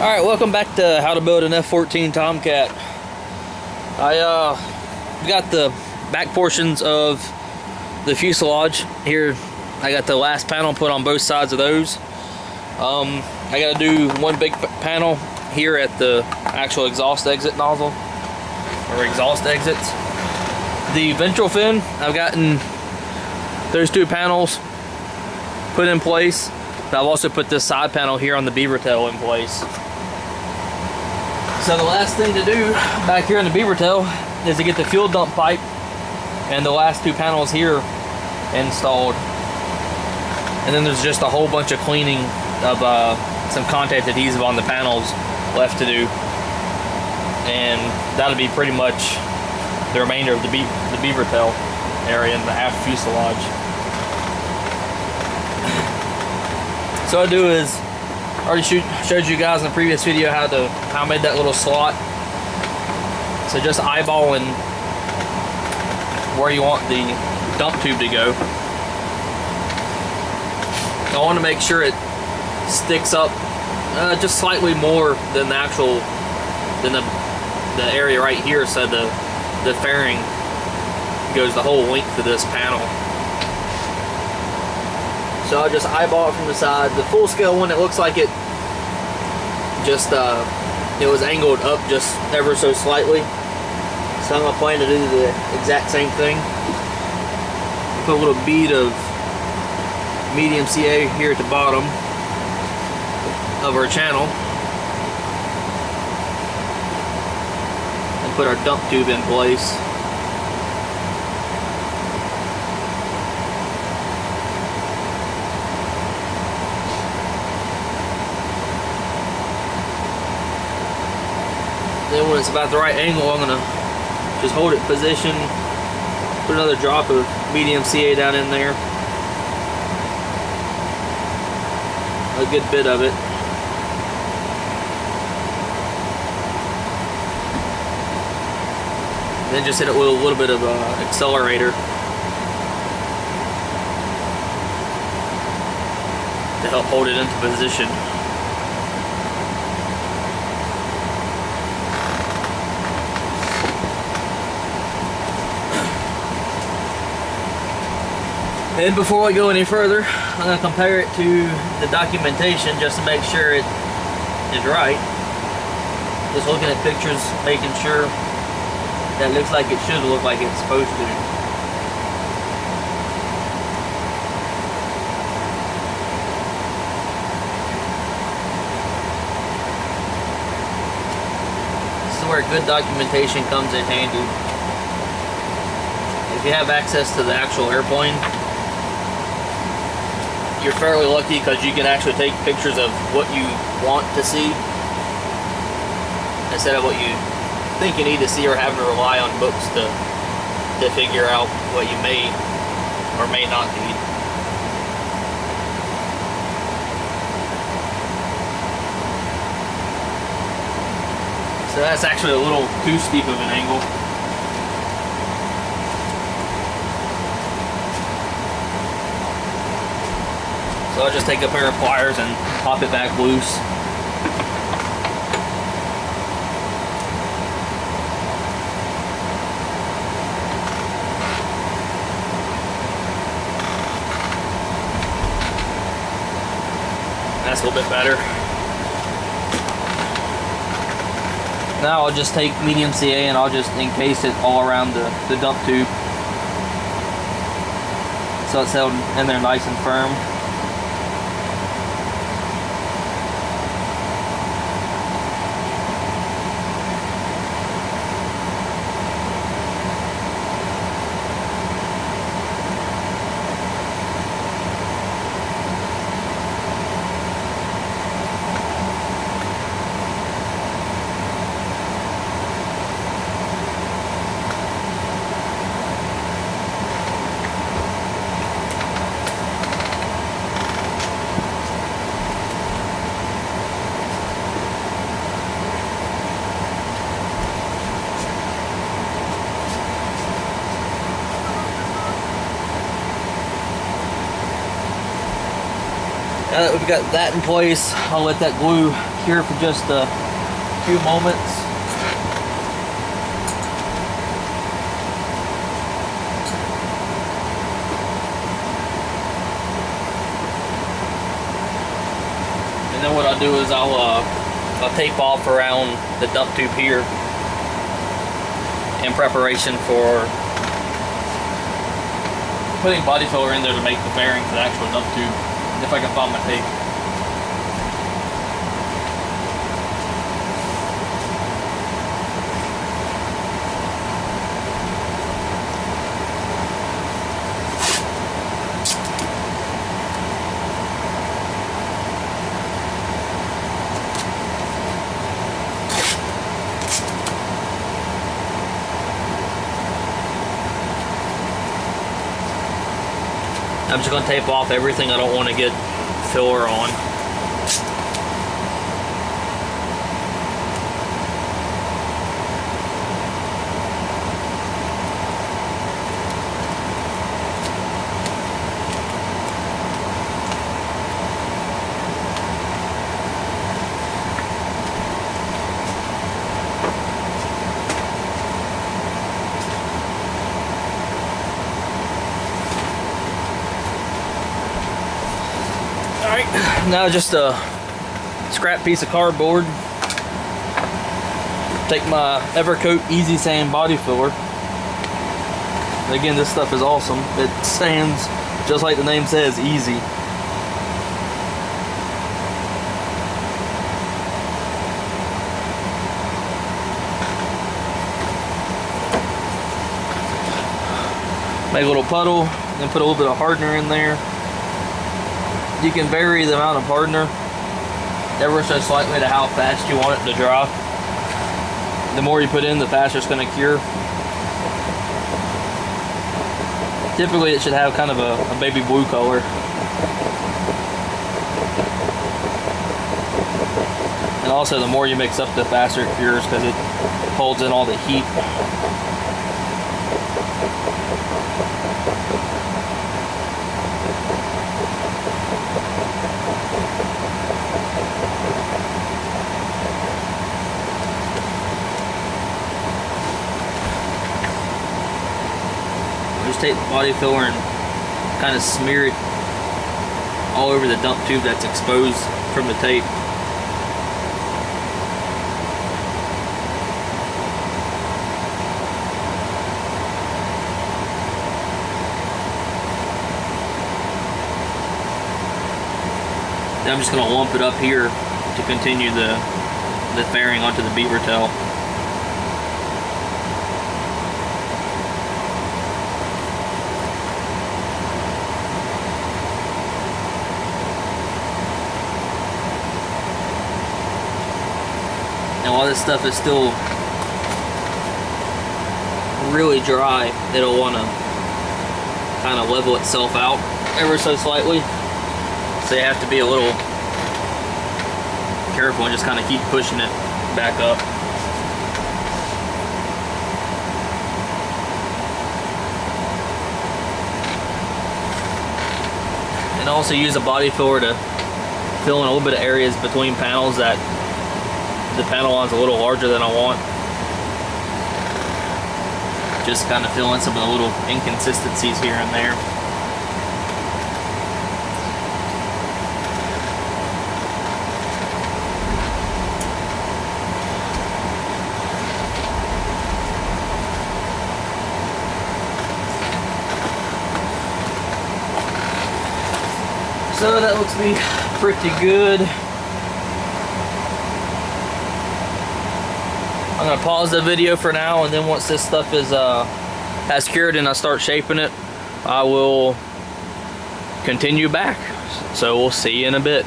Alright, welcome back to how to build an F-14 Tomcat. I got the back portions of the fuselage here. I got the last panel put on both sides of those. I got to do one big panel here at the actual exhaust exit nozzle, or exhaust exits. The ventral fin, I've gotten those two panels put in place. But I've also put this side panel here on the beaver tail in place. So the last thing to do back here in the beaver tail is to get the fuel dump pipe and the last two panels here installed. And then there's just a whole bunch of cleaning of some contact adhesive on the panels left to do. And that'll be pretty much the remainder of the beaver tail area and the aft fuselage. So what I do is, I already showed you guys in the previous video how I made that little slot. So just eyeballing where you want the dump tube to go. I want to make sure it sticks up just slightly more than the area right here, so the fairing goes the whole length of this panel. So I'll just eyeball it from the side. The full scale one, it looks like it just it was angled up just ever so slightly. So I'm gonna plan to do the exact same thing. Put a little bead of medium CA here at the bottom of our channel, and put our dump tube in place. Then when it's about the right angle, I'm gonna just hold it in position, put another drop of medium CA down in there, a good bit of it. And then just hit it with a little bit of accelerator to help hold it into position. And before we go any further, I'm going to compare it to the documentation just to make sure it is right. Just looking at pictures, making sure that it looks like it should look like it's supposed to. This is where good documentation comes in handy. If you have access to the actual airplane, you're fairly lucky because you can actually take pictures of what you want to see instead of what you think you need to see, or having to rely on books to figure out what you may or may not need. So that's actually a little too steep of an angle. So I'll just take a pair of pliers and pop it back loose. That's a little bit better. Now I'll just take medium CA and I'll just encase it all around the dump tube, so it's held in there nice and firm. Now that we've got that in place, I'll let that glue cure for just a few moments. And then what I'll do is I'll tape off around the dump tube here in preparation for putting body filler in there to make the fairing for the actual dump tube, if I can find my tape. I'm just going to tape off everything I don't want to get filler on. Alright, now just a scrap piece of cardboard. Take my Evercoat Easy Sand body filler. Again, this stuff is awesome. It sands just like the name says, easy. Make a little puddle, then put a little bit of hardener in there. You can vary the amount of hardener ever so slightly to how fast you want it to dry. The more you put in, the faster it's going to cure. Typically it should have kind of a baby blue color. And also the more you mix up, the faster it cures because it holds in all the heat. Just take the body filler and kind of smear it all over the dump tube that's exposed from the tape. Then I'm just going to lump it up here to continue the fairing onto the beaver tail. And while this stuff is still really dry, it'll want to kind of level itself out ever so slightly. So you have to be a little careful and just kind of keep pushing it back up. And also use a body filler to fill in a little bit of areas between panels that the panel line's a little larger than I want. Just kind of fill in some of the little inconsistencies here and there. So that looks to be pretty good. I'm gonna pause the video for now, and then once this stuff is has cured and I start shaping it, I will continue back. So we'll see you in a bit.